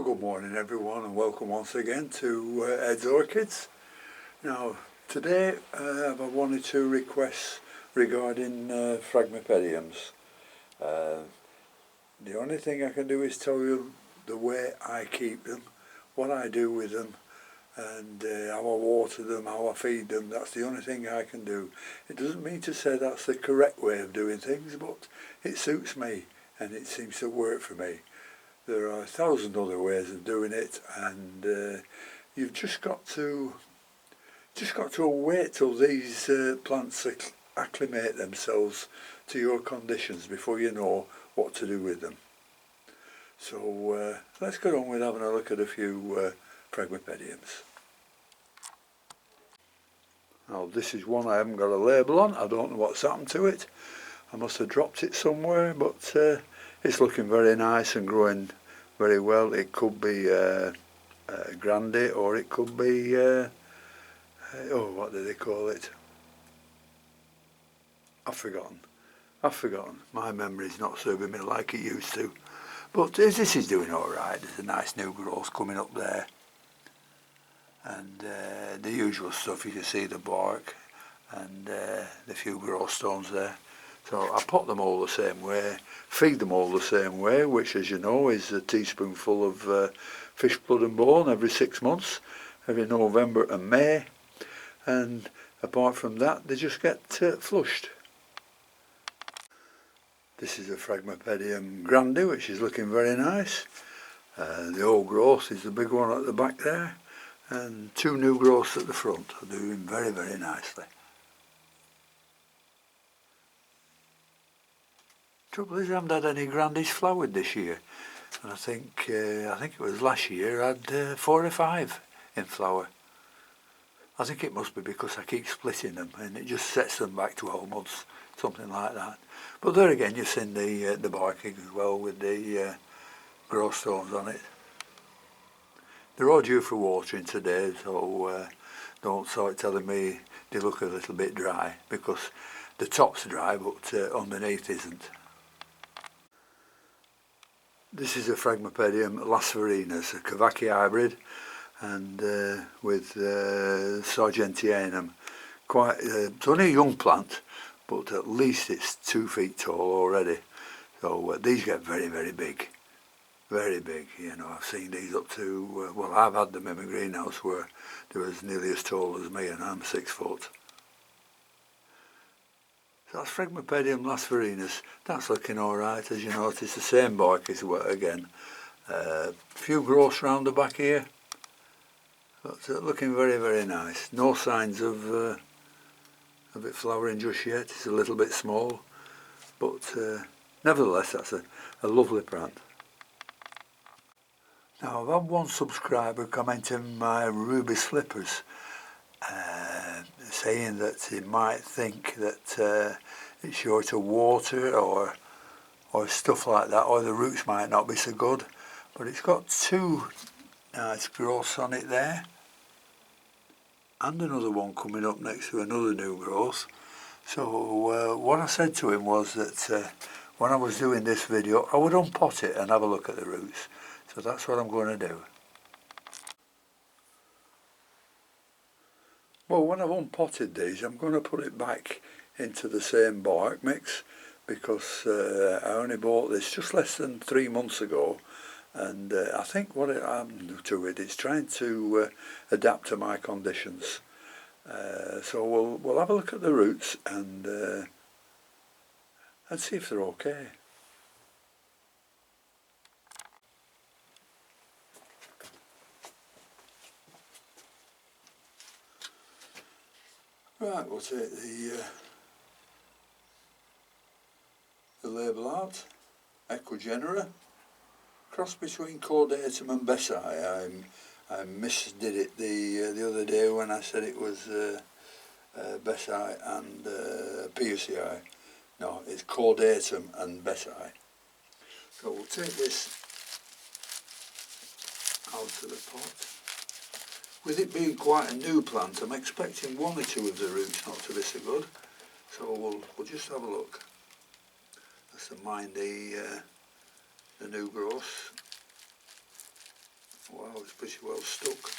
Well, good morning everyone, and welcome once again to Ed's Orchids. Now today I wanted to request regarding phragmipediums. The only thing I can do is tell you the way I keep them, what I do with them, and how I water them, how I feed them. That's the only thing I can do. It doesn't mean to say that's the correct way of doing things, but it suits me and it seems to work for me. There are 1,000 other ways of doing it, and you've just got to wait till these plants acclimate themselves to your conditions before you know what to do with them. So let's get on with having a look at a few phragmipediums. Now this is one I haven't got a label on. I don't know what's happened to it. I must have dropped it somewhere, but it's looking very nice and growing very well. It could be Grande, or it could be what do they call it? I've forgotten. My memory's not serving me like it used to. But this is doing all right. There's a nice new growth coming up there, and the usual stuff. You can see the bark and the few growth stones there. So I pot them all the same way, feed them all the same way, which, as you know, is a teaspoonful of fish blood and bone every 6 months, every November and May. And apart from that, they just get flushed. This is a Phragmipedium Grande, which is looking very nice. The old growth is the big one at the back there, and 2 new growths at the front are doing very, very nicely. Trouble is, I haven't had any Grandes flowered this year, and I think it was last year I had 4 or 5 in flower. I think it must be because I keep splitting them, and it just sets them back 12 months, something like that. But there again, you've seen the barking as well with the growth stones on it. They're all due for watering today, so don't start telling me they look a little bit dry, because the top's dry but underneath isn't. This is a Phragmipedium lasverinus, a Kavaki hybrid, and with Sargentianum. It's only a young plant, but at least it's 2 feet tall already. So these get very, very big. Very big, you know. I've seen these up to, well, I've had them in my greenhouse where they were nearly as tall as me, and I'm 6 foot. So that's Phragmipedium lasverinus. That's looking alright, as you notice. The same bark is wet again. Few growths round the back here, but looking very, very nice. No signs of it flowering just yet. It's a little bit small, but nevertheless that's a lovely plant. Now I've had one subscriber commenting my ruby slippers, saying that he might think that it's short of water or stuff like that, or the roots might not be so good. But it's got 2 nice growths on it there, and another one coming up next to another new growth. So what I said to him was that when I was doing this video, I would unpot it and have a look at the roots. So that's what I'm going to do. Well, when I've unpotted these, I'm going to put it back into the same bark mix, because I only bought this just less than 3 months ago, and I think what I'm to it is trying to adapt to my conditions. So we'll have a look at the roots and see if they're okay. Right, we'll take the label out. Ecugenera, cross between Caudatum and Bessi. I misdid it the other day when I said it was Bessi and Pusii. No, it's Caudatum and Bessi. So we'll take this out of the pot. With it being quite a new plant, I'm expecting 1 or 2 of the roots not to be so good. So we'll just have a look. Let's mind the new growth. it's pretty well stuck.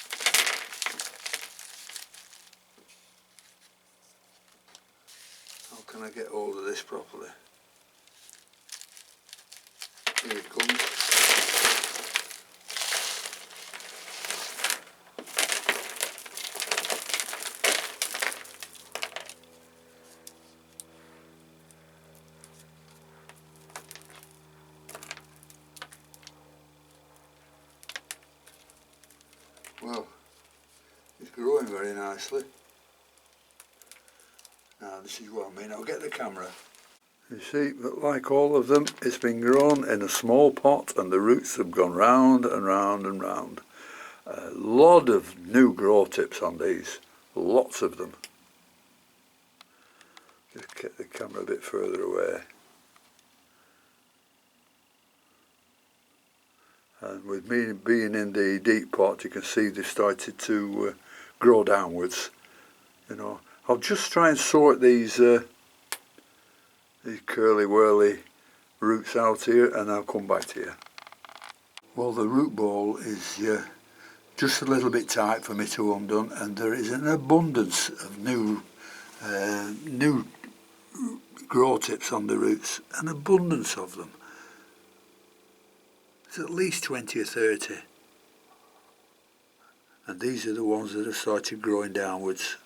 How can I get hold of this properly? Here it comes. Well, it's growing very nicely. Now this is what I mean, I'll get the camera. You see, but like all of them, it's been grown in a small pot and the roots have gone round and round and round. A lot of new grow tips on these, lots of them. Just get the camera a bit further away. And with me being in the deep pot, you can see they've started to grow downwards. You know, I'll just try and sort these curly whirly roots out here, and I'll come back to you. Well, the root ball is just a little bit tight for me to undone, and there is an abundance of new grow tips on the roots, an abundance of them. There's at least 20 or 30, and these are the ones that have started growing downwards.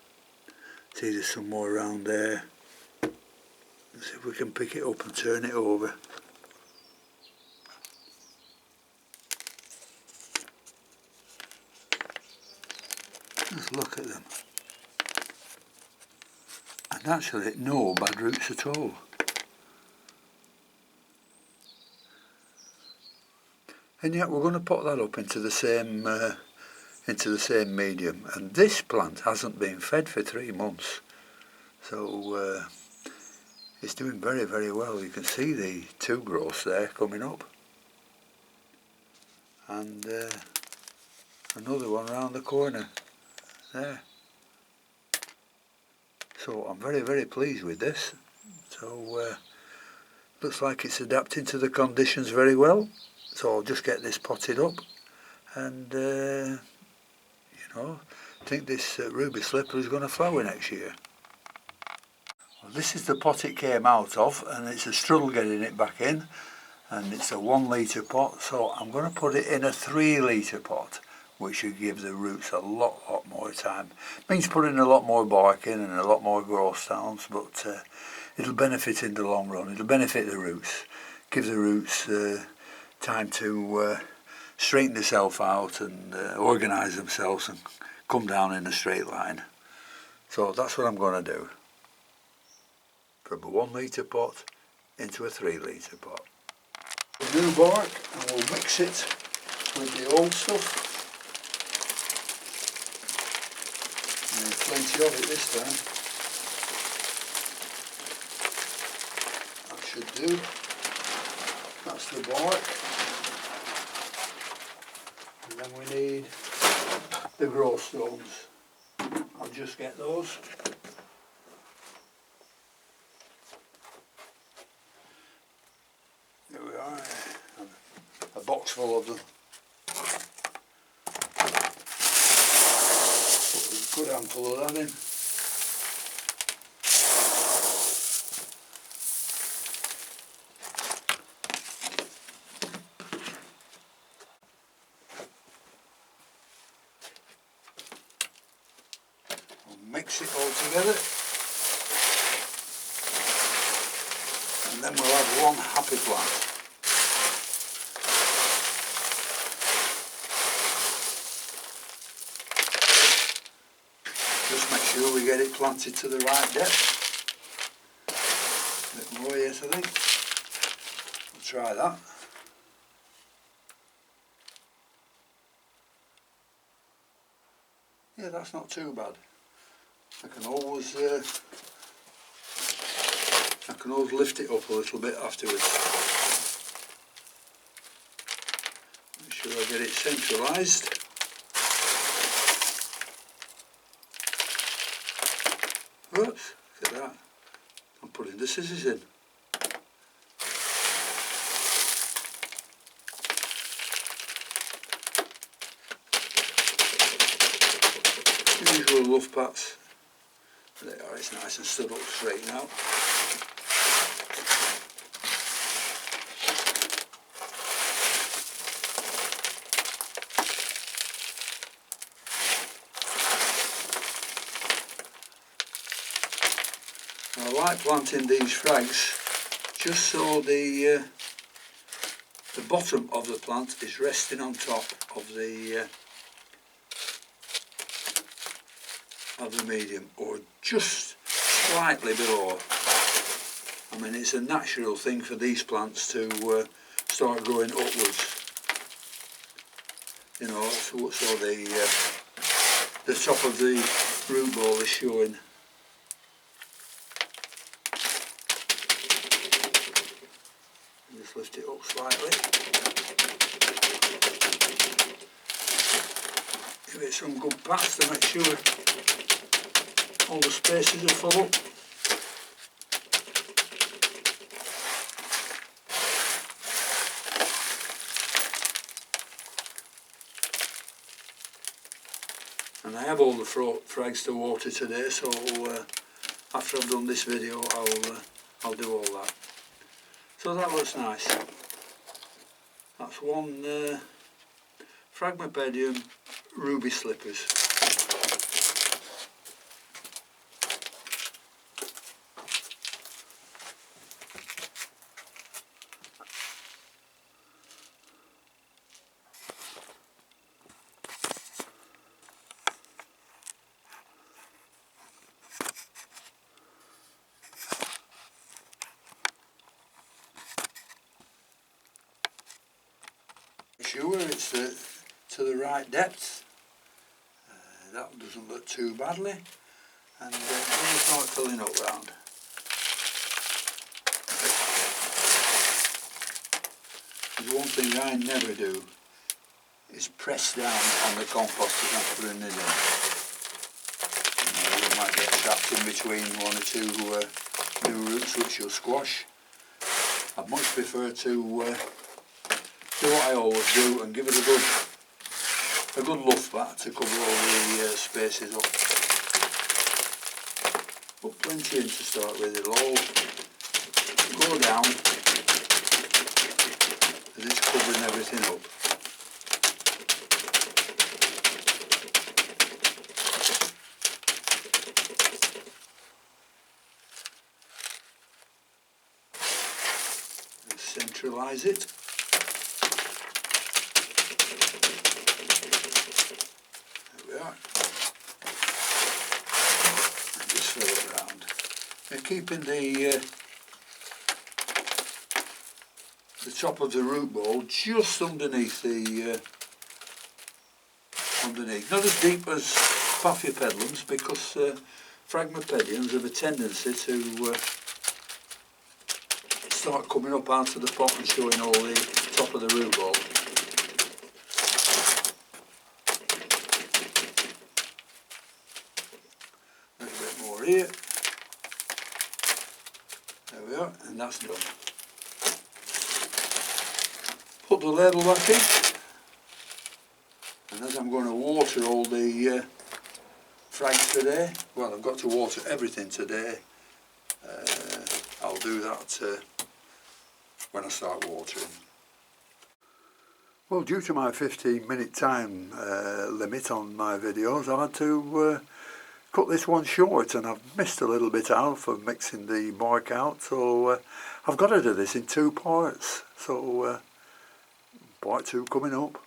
See, there's some more around there. Let's see if we can pick it up and turn it over. Just look at them. And actually no bad roots at all. And yet we're going to put that up into the same medium. And this plant hasn't been fed for 3 months. So it's doing very, very well. You can see the 2 growths there coming up. And another one around the corner there. So I'm very, very pleased with this. So looks like it's adapting to the conditions very well. So I'll just get this potted up, and you know, I think this ruby slipper is going to flower next year. Well, this is the pot it came out of, and it's a struggle getting it back in, and it's a 1 litre pot, so I'm going to put it in a 3 litre pot, which should give the roots a lot more time. Means putting a lot more bark in and a lot more growth stones, but it'll benefit in the long run. It'll benefit the roots, give the roots time to straighten themselves out and organise themselves and come down in a straight line. So that's what I'm going to do. From a 1 litre pot into a 3 litre pot. The new bark, and we'll mix it with the old stuff. There's plenty of it this time. That should do. That's the bark. And then we need the growth stones. I'll just get those. There we are. A box full of them. Put a good handful of that in. Mix it all together, and then we'll have one happy plant. Just make sure we get it planted to the right depth. A bit more, yes, I think. We'll try that. Yeah, that's not too bad. I can always lift it up a little bit afterwards. Make sure I get it centralised. Oops, look at that. I'm putting the scissors in. usual rough pats. There they are, it's nice and stood up straight now. I like planting these frags just so the bottom of the plant is resting on top of the medium, or just slightly below. I mean, it's a natural thing for these plants to start growing upwards, you know, so the top of the root ball is showing. Just lift it up slightly. Give it some good pats to make sure all the spaces are full up. And I have all the frags to water today, so after I've done this video I'll do all that. So that looks nice. That's one phragmipedium ruby slippers. Sure, it's to the right depth. That doesn't look too badly, and we'll start filling up round. There's one thing I never do is press down on the compost as I'm putting it in. You might get trapped in between one or two new roots which you'll squash. I'd much prefer to do what I always do and give it a good luff back to cover all the spaces up. Put plenty in to start with, it'll all go down as it's covering everything up. And centralise it. And just fill it round. We're keeping the top of the root ball just underneath the not as deep as phragmipediums, because phragmipediums have a tendency to start coming up out of the pot and showing all the top of the root ball. Here. There we are, and that's done. Put the label back in, and as I'm going to water all the frags today, well, I've got to water everything today. I'll do that when I start watering. Well, due to my 15-minute time limit on my videos, I've had to cut this one short, and I've missed a little bit out for mixing the bark out, so I've got to do this in two parts, so part 2 coming up.